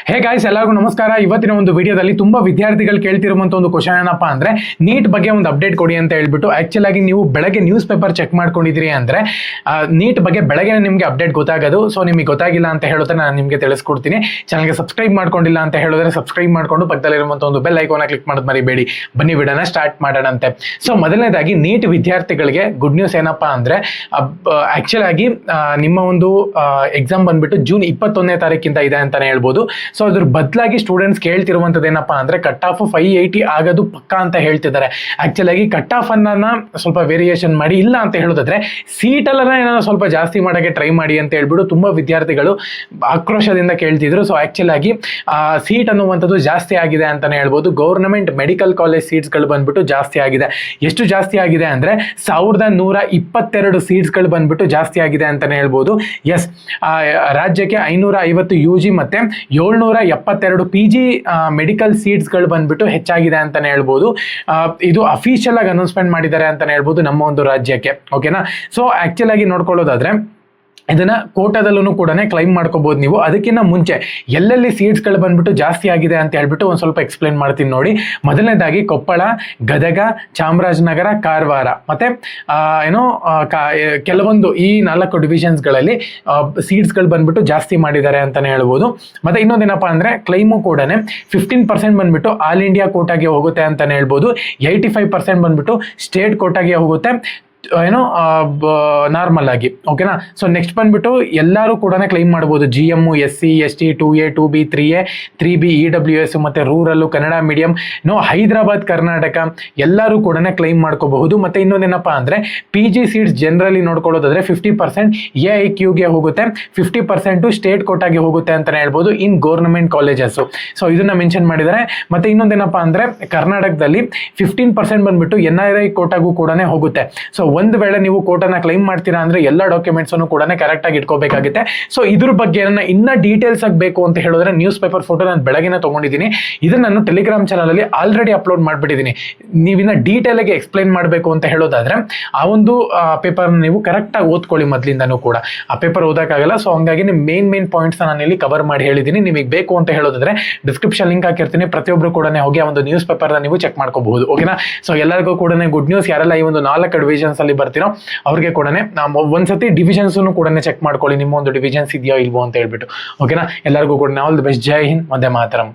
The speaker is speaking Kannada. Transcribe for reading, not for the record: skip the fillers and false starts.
ಹೇ ಗಾಯ್ಸ್, ಎಲ್ಲರಿಗೂ ನಮಸ್ಕಾರ. ಇವತ್ತಿನ ಒಂದು ವಿಡಿಯೋದಲ್ಲಿ ತುಂಬಾ ವಿದ್ಯಾರ್ಥಿಗಳು ಕೇಳ್ತಿರುವಂತ ಒಂದು ಕ್ವಶನ್ ಏನಪ್ಪಾ ಅಂದ್ರೆ, ನೀಟ್ ಬಗ್ಗೆ ಒಂದು ಅಪ್ಡೇಟ್ ಕೊಡಿ ಅಂತ ಹೇಳ್ಬಿಟ್ಟು. ಆಕ್ಚುಲ್ ಆಗಿ ನೀವು ಬೆಳಗ್ಗೆ ನ್ಯೂಸ್ ಪೇಪರ್ ಚೆಕ್ ಮಾಡ್ಕೊಂಡಿದ್ರಿ ಅಂದ್ರೆ ನೀಟ್ ಬಗ್ಗೆ ಬೆಳಗ್ಗೆ ನಿಮಗೆ ಅಪ್ಡೇಟ್ ಗೊತ್ತಾಗೋದು. ಸೊ ನಿಮಗೆ ಗೊತ್ತಾಗಿಲ್ಲ ಅಂತ ಹೇಳಿದ್ರೆ ನಾನು ನಿಮಗೆ ತಿಳಿಸ್ಕೊಡ್ತೀನಿ. ಚಾನಲ್ಗೆ ಸಬ್ಸ್ಕ್ರೈಬ್ ಮಾಡ್ಕೊಂಡಿಲ್ಲ ಅಂತ ಹೇಳಿದ್ರೆ ಸಬ್ಸ್ಕ್ರೈಬ್ ಮಾಡ್ಕೊಂಡು ಪಕ್ಕದಲ್ಲಿರುವಂತ ಒಂದು ಬೆಲ್ ಐಕಾನ್ ಕ್ಲಿಕ್ ಮಾಡೋದು ಮರಿಬೇಡಿ. ಬನ್ನಿ ವಿಡಿಯೋನ ಸ್ಟಾರ್ಟ್ ಮಾಡೋಣಂತೆ. ಸೊ ಮೊದಲನೇದಾಗಿ ನೀಟ್ ವಿದ್ಯಾರ್ಥಿಗಳಿಗೆ ಗುಡ್ ನ್ಯೂಸ್ ಏನಪ್ಪಾ ಅಂದ್ರೆ, ಆಕ್ಚುಲ್ ಆಗಿ ನಿಮ್ಮ ಒಂದು ಎಕ್ಸಾಮ್ ಬಂದ್ಬಿಟ್ಟು ಜೂನ್ 21ನೇ ತಾರೀಕಿಂದ ಇದೆ ಅಂತಾನೆ ಹೇಳ್ಬೋದು. ಸೊ ಅದ್ರ ಬದಲಾಗಿ ಸ್ಟೂಡೆಂಟ್ಸ್ ಕೇಳ್ತಿರುವಂತದ್ದು ಏನಪ್ಪಾ ಅಂದ್ರೆ, ಕಟ್ ಆಫ್ 580 ಆಗೋದು ಪಕ್ಕ ಅಂತ ಹೇಳ್ತಿದ್ದಾರೆ. ಆಕ್ಚುಲ್ ಆಗಿ ಕಟ್ ಆಫ್ ಅನ್ನ ಸ್ವಲ್ಪ ವೇರಿಯೇಷನ್ ಮಾಡಿ, ಇಲ್ಲ ಅಂತ ಹೇಳೋದಾದ್ರೆ ಸೀಟ್ ಅಲ್ಲ ಏನಾದ್ರು ಸ್ವಲ್ಪ ಜಾಸ್ತಿ ಮಾಡೋಕೆ ಟ್ರೈ ಮಾಡಿ ಅಂತ ಹೇಳ್ಬಿಟ್ಟು ತುಂಬಾ ವಿದ್ಯಾರ್ಥಿಗಳು ಆಕ್ರೋಶದಿಂದ ಕೇಳ್ತಿದ್ರು. ಸೊ ಆಕ್ಚುಲ್ ಆಗಿ ಸೀಟ್ ಅನ್ನುವಂಥದ್ದು ಜಾಸ್ತಿ ಆಗಿದೆ ಅಂತಾನೆ ಹೇಳ್ಬೋದು. ಗೌರ್ಮೆಂಟ್ ಮೆಡಿಕಲ್ ಕಾಲೇಜ್ ಸೀಟ್ಸ್ಗಳು ಬಂದ್ಬಿಟ್ಟು ಜಾಸ್ತಿ ಆಗಿದೆ. ಎಷ್ಟು ಜಾಸ್ತಿ ಆಗಿದೆ ಅಂದ್ರೆ 1122 ಸೀಟ್ಸ್ಗಳು ಬಂದ್ಬಿಟ್ಟು ಜಾಸ್ತಿ ಆಗಿದೆ ಅಂತಾನೆ ಹೇಳ್ಬೋದು. ಎಸ್, ರಾಜ್ಯಕ್ಕೆ 550 UG ಮತ್ತೆ 772 PG ಮೆಡಿಕಲ್ ಸೀಟ್ಸ್ಗಳು ಬಂದ್ಬಿಟ್ಟು ಹೆಚ್ಚಾಗಿದೆ ಅಂತಾನೆ ಹೇಳ್ಬೋದು. ಇದು ಅಫಿಷಿಯಲ್ ಆಗಿ ಅನೌನ್ಸ್ಮೆಂಟ್ ಮಾಡಿದ್ದಾರೆ ಅಂತಾನೆ ಹೇಳ್ಬೋದು ನಮ್ಮ ಒಂದು ರಾಜ್ಯಕ್ಕೆ. ಓಕೆನಾ? ಸೊ ಆಕ್ಚುಲ್ ಆಗಿ ನೋಡ್ಕೊಳ್ಳೋದಾದ್ರೆ ಇದನ್ನ ಕೋಟಾದಲ್ಲೂ ಕೂಡ ಕ್ಲೈಮ್ ಮಾಡ್ಕೋಬಹುದು ನೀವು. ಅದಕ್ಕಿಂತ ಮುಂಚೆ ಎಲ್ಲೆಲ್ಲಿ ಸೀಟ್ಸ್ಗಳು ಬಂದ್ಬಿಟ್ಟು ಜಾಸ್ತಿ ಆಗಿದೆ ಅಂತ ಹೇಳ್ಬಿಟ್ಟು ಒಂದು ಸ್ವಲ್ಪ ಎಕ್ಸ್ಪ್ಲೈನ್ ಮಾಡ್ತೀನಿ ನೋಡಿ. ಮೊದಲನೇದಾಗಿ ಕೊಪ್ಪಳ, ಗದಗ, ಚಾಮರಾಜನಗರ, ಕಾರವಾರ ಮತ್ತೆ ಕೆಲವೊಂದು ಈ 4 ಡಿವಿಷನ್ಸ್ಗಳಲ್ಲಿ ಸೀಟ್ಸ್ಗಳು ಬಂದ್ಬಿಟ್ಟು ಜಾಸ್ತಿ ಮಾಡಿದ್ದಾರೆ ಅಂತಾನೆ ಹೇಳ್ಬೋದು. ಮತ್ತೆ ಇನ್ನೊಂದೇನಪ್ಪಾ ಅಂದ್ರೆ, ಕ್ಲೈಮು ಕೂಡ 15% ಬಂದ್ಬಿಟ್ಟು ಆಲ್ ಇಂಡಿಯಾ ಕೋಟಾಗೆ ಹೋಗುತ್ತೆ ಅಂತಾನೆ ಹೇಳ್ಬೋದು. 85% ಬಂದ್ಬಿಟ್ಟು ಸ್ಟೇಟ್ ಕೋಟಾಗೆ ಹೋಗುತ್ತೆ ನಾರ್ಮಲ್ ಆಗಿ. ಓಕೆನಾ? ಸೊ ನೆಕ್ಸ್ಟ್ ಬಂದ್ಬಿಟ್ಟು ಎಲ್ಲರೂ ಕೂಡ ಕ್ಲೈಮ್ ಮಾಡ್ಬೋದು. GM, SC, ST, 2A, 2B, 3A, 3B, EWS ಮತ್ತೆ ರೂರಲ್, ಕನ್ನಡ ಮೀಡಿಯಂ, ಹೈದರಾಬಾದ್, ಕರ್ನಾಟಕ ಎಲ್ಲರೂ ಕೂಡ ಕ್ಲೈಮ್ ಮಾಡ್ಕೋಬಹುದು. ಮತ್ತೆ ಇನ್ನೊಂದೇನಪ್ಪಾ ಅಂದ್ರೆ, PG ಸೀಟ್ಸ್ ಜನರಲಿ ನೋಡ್ಕೊಳ್ಳೋದಾದ್ರೆ 50% AIQಗೆ ಹೋಗುತ್ತೆ, 50% ಸ್ಟೇಟ್ ಕೋಟಾಗೆ ಹೋಗುತ್ತೆ ಅಂತಾನೆ ಹೇಳ್ಬೋದು ಇನ್ ಗೌರ್ಮೆಂಟ್ ಕಾಲೇಜಸ್. ಸೊ ಇದನ್ನ ಮೆನ್ಷನ್ ಮಾಡಿದ್ದಾರೆ. ಮತ್ತೆ ಇನ್ನೊಂದೇನಪ್ಪಾ ಅಂದ್ರೆ, ಕರ್ನಾಟಕದಲ್ಲಿ 15% ಬಂದ್ಬಿಟ್ಟು NRI ಕೋಟಾಗೂ ಕೂಡ ಹೋಗುತ್ತೆ. ಸೊ ಒಂದು ವೇಳೆ ನೀವು ಕೋಟನ ಕ್ಲೈಮ್ ಮಾಡ್ತೀರಾ ಅಂದ್ರೆ ಎಲ್ಲ ಡಾಕ್ಯುಮೆಂಟ್ಸ್ ಅನ್ನು ಕೂಡ ಕರೆಕ್ಟ್ ಆಗಿ ಇಟ್ಕೋಬೇಕಾಗುತ್ತೆ. ಸೊ ಇದ್ರ ಬಗ್ಗೆ ಇನ್ನ ಡೀಟೇಲ್ಸ್ ಆಗಬೇಕು ಅಂತ ಹೇಳಿದ್ರೆ ನ್ಯೂಸ್ ಪೇಪರ್ ಫೋಟೋ ನಾನು ಬೆಳಗಿನ ತಗೊಂಡಿದ್ದೀನಿ. ಇದನ್ನ ನಾನು ಟೆಲಿಗ್ರಾಮ್ ಚಾನಲ್ ಅಲ್ಲಿ ಆಲ್ರೆಡಿ ಅಪ್ಲೋಡ್ ಮಾಡ್ಬಿಟ್ಟಿದ್ದೀನಿ. ನೀವಿನ್ನ ಡೀಟೇಲ್ ಆಗಿ ಎಕ್ಸ್ಪ್ಲೈನ್ ಮಾಡಬೇಕು ಅಂತ ಹೇಳೋದಾದ್ರೆ ಆ ಒಂದು ಪೇಪರ್ ನೀವು ಕರೆಕ್ಟ್ ಆಗಿ ಓದ್ಕೊಳ್ಳಿ. ಮೊದಲಿಂದನೂ ಕೂಡ ಆ ಪೇಪರ್ ಓದಕ್ಕಾಗಲ್ಲ. ಸೊ ಹಂಗಾಗಿ ಮೇನ್ ಪಾಯಿಂಟ್ಸ್ ನಾನು ಇಲ್ಲಿ ಕವರ್ ಮಾಡಿ ಹೇಳಿದ್ದೀನಿ. ನಿಮಗೆ ಬೇಕು ಅಂತ ಹೇಳೋದಾದ್ರೆ ಡಿಸ್ಕ್ರಿಪ್ಷನ್ ಲಿಂಕ್ ಹಾಕಿರ್ತೀನಿ. ಪ್ರತಿಯೊಬ್ಬರು ಕೂಡ ಹೋಗಿ ಆ ಒಂದು ನ್ಯೂಸ್ ಪೇಪರ್ ನೀವು ಚೆಕ್ ಮಾಡ್ಕೋಬಹುದು. ಓಕೆನಾ? ಸೊ ಎಲ್ಲರಿಗೂ ಕೂಡ ಗುಡ್ ನ್ಯೂಸ್. ಯಾರೆಲ್ಲ ಈ ಒಂದು 4 ಡಿವಿಷನ್ಸ್ ಅಲ್ಲಿ ಬರ್ತೀರೋ ಅವ್ರಿಗೆ ಕೂಡ ಒಂದ್ಸತಿ ಡಿವಿಷನ್ಸ್ ಕೂಡ ಚೆಕ್ ಮಾಡ್ಕೊಳ್ಳಿ, ನಿಮ್ಮ ಒಂದು ಡಿವಿಷನ್ಸ್ ಇದೆಯೋ ಇಲ್ವೋ ಅಂತ ಹೇಳ್ಬಿಟ್ಟು. ಓಕೆನಾ? ಎಲ್ಲರಿಗೂ ಕೂಡ all the best. Jai Hind, Vande Mataram.